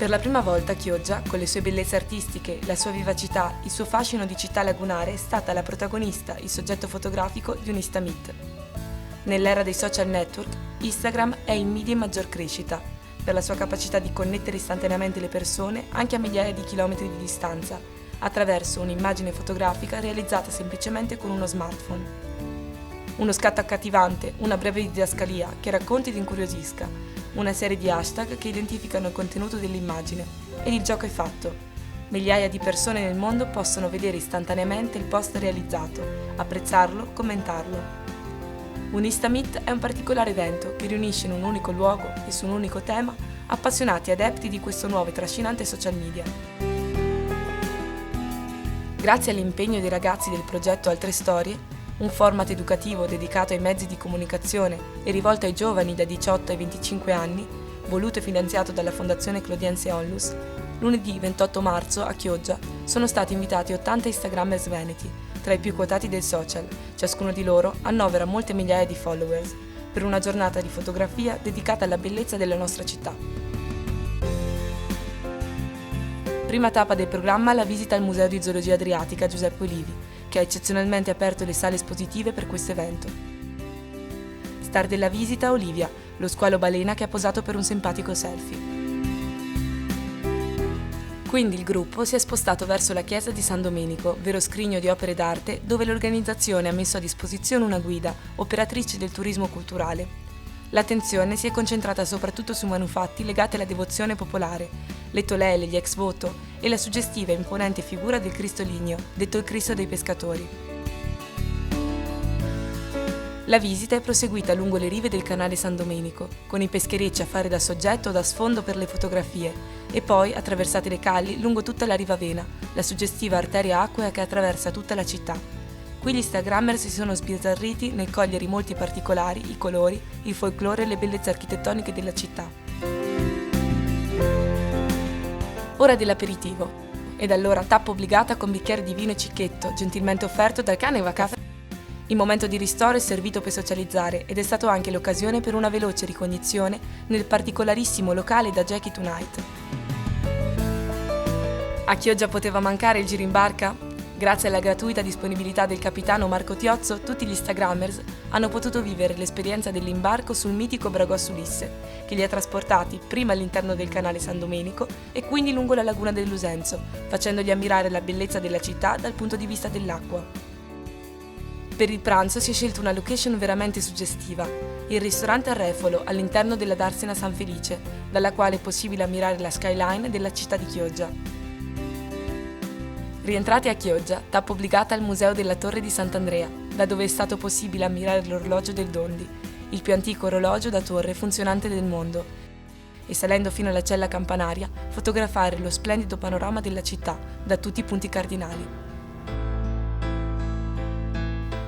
Per la prima volta Chioggia, con le sue bellezze artistiche, la sua vivacità, il suo fascino di città lagunare, è stata la protagonista, il soggetto fotografico di un Instameet. Nell'era dei social network, Instagram è il media in maggior crescita, per la sua capacità di connettere istantaneamente le persone anche a migliaia di chilometri di distanza, attraverso un'immagine fotografica realizzata semplicemente con uno smartphone. Uno scatto accattivante, una breve didascalia che racconti ed incuriosisca, una serie di hashtag che identificano il contenuto dell'immagine, ed il gioco è fatto. Migliaia di persone nel mondo possono vedere istantaneamente il post realizzato, apprezzarlo, commentarlo. Un Instameet è un particolare evento che riunisce in un unico luogo e su un unico tema appassionati e adepti di questo nuovo e trascinante social media. Grazie all'impegno dei ragazzi del progetto Altre Storie, un format educativo dedicato ai mezzi di comunicazione e rivolto ai giovani da 18 ai 25 anni, voluto e finanziato dalla Fondazione Clodiense Onlus, lunedì 28 marzo a Chioggia sono stati invitati 80 Instagrammers veneti, tra i più quotati del social. Ciascuno di loro annovera molte migliaia di followers, per una giornata di fotografia dedicata alla bellezza della nostra città. Prima tappa del programma la visita al Museo di Zoologia Adriatica Giuseppe Olivi, che ha eccezionalmente aperto le sale espositive per questo evento. Star della visita Olivia, lo squalo balena che ha posato per un simpatico selfie. Quindi il gruppo si è spostato verso la chiesa di San Domenico, vero scrigno di opere d'arte, dove l'organizzazione ha messo a disposizione una guida, operatrice del turismo culturale. L'attenzione si è concentrata soprattutto su manufatti legati alla devozione popolare, le tolele, gli ex voto e la suggestiva e imponente figura del Cristo Ligneo, detto il Cristo dei pescatori. La visita è proseguita lungo le rive del canale San Domenico, con i pescherecci a fare da soggetto o da sfondo per le fotografie, e poi attraversate le calli lungo tutta la Riva Vena, la suggestiva arteria acquea che attraversa tutta la città. Qui gli Instagrammer si sono sbizzarriti nel cogliere i molti particolari, i colori, il folklore e le bellezze architettoniche della città. Ora dell'aperitivo. Ed allora tappa obbligata con bicchiere di vino e cicchetto, gentilmente offerto dal cane Vacafe. Il momento di ristoro è servito per socializzare ed è stato anche l'occasione per una veloce ricognizione nel particolarissimo locale da Jackie Tonight. A Chioggia poteva mancare il giro in barca? Grazie alla gratuita disponibilità del capitano Marco Tiozzo, tutti gli Instagrammers hanno potuto vivere l'esperienza dell'imbarco sul mitico Bravos Ulisse, che li ha trasportati prima all'interno del canale San Domenico e quindi lungo la laguna del Lusenzo, facendogli ammirare la bellezza della città dal punto di vista dell'acqua. Per il pranzo si è scelta una location veramente suggestiva, il ristorante Arrefolo all'interno della Darsena San Felice, dalla quale è possibile ammirare la skyline della città di Chioggia. Rientrati a Chioggia, tappa obbligata al Museo della Torre di Sant'Andrea, da dove è stato possibile ammirare l'orologio del Dondi, il più antico orologio da torre funzionante del mondo, e salendo fino alla cella campanaria, fotografare lo splendido panorama della città da tutti i punti cardinali.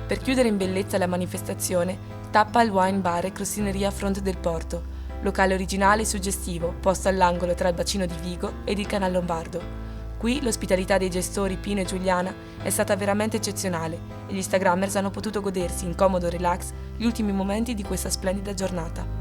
Per chiudere in bellezza la manifestazione, tappa al Wine Bar e Crostineria a fronte del porto, locale originale e suggestivo, posto all'angolo tra il bacino di Vigo ed il Canal Lombardo. Qui l'ospitalità dei gestori Pino e Giuliana è stata veramente eccezionale e gli Instagrammers hanno potuto godersi in comodo relax gli ultimi momenti di questa splendida giornata.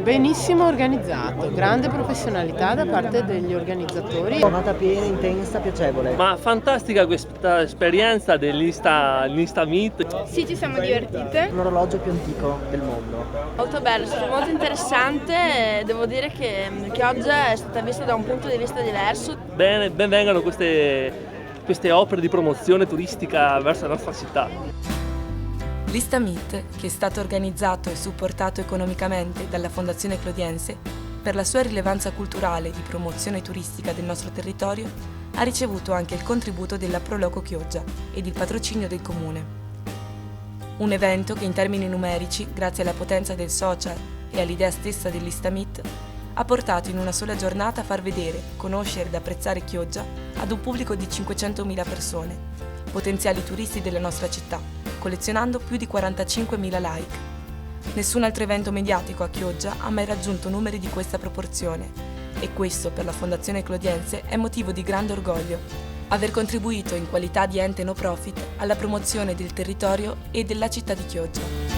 Benissimo organizzato, grande professionalità da parte degli organizzatori. Giornata piena, intensa, piacevole. Ma fantastica questa esperienza dell'Instameet. Sì, ci siamo divertite. L'orologio più antico del mondo. Molto bello, è stato molto interessante. Devo dire che Chioggia è stata vista da un punto di vista diverso. Ben vengano queste opere di promozione turistica verso la nostra città. L'Instameet, che è stato organizzato e supportato economicamente dalla Fondazione Clodiense, per la sua rilevanza culturale e di promozione turistica del nostro territorio, ha ricevuto anche il contributo della Proloco Chioggia ed il patrocinio del Comune. Un evento che in termini numerici, grazie alla potenza del social e all'idea stessa dell'Instameet, ha portato in una sola giornata a far vedere, conoscere ed apprezzare Chioggia ad un pubblico di 500.000 persone, potenziali turisti della nostra città, collezionando più di 45.000 like. Nessun altro evento mediatico a Chioggia ha mai raggiunto numeri di questa proporzione e questo per la Fondazione Clodiense è motivo di grande orgoglio, aver contribuito in qualità di ente no profit alla promozione del territorio e della città di Chioggia.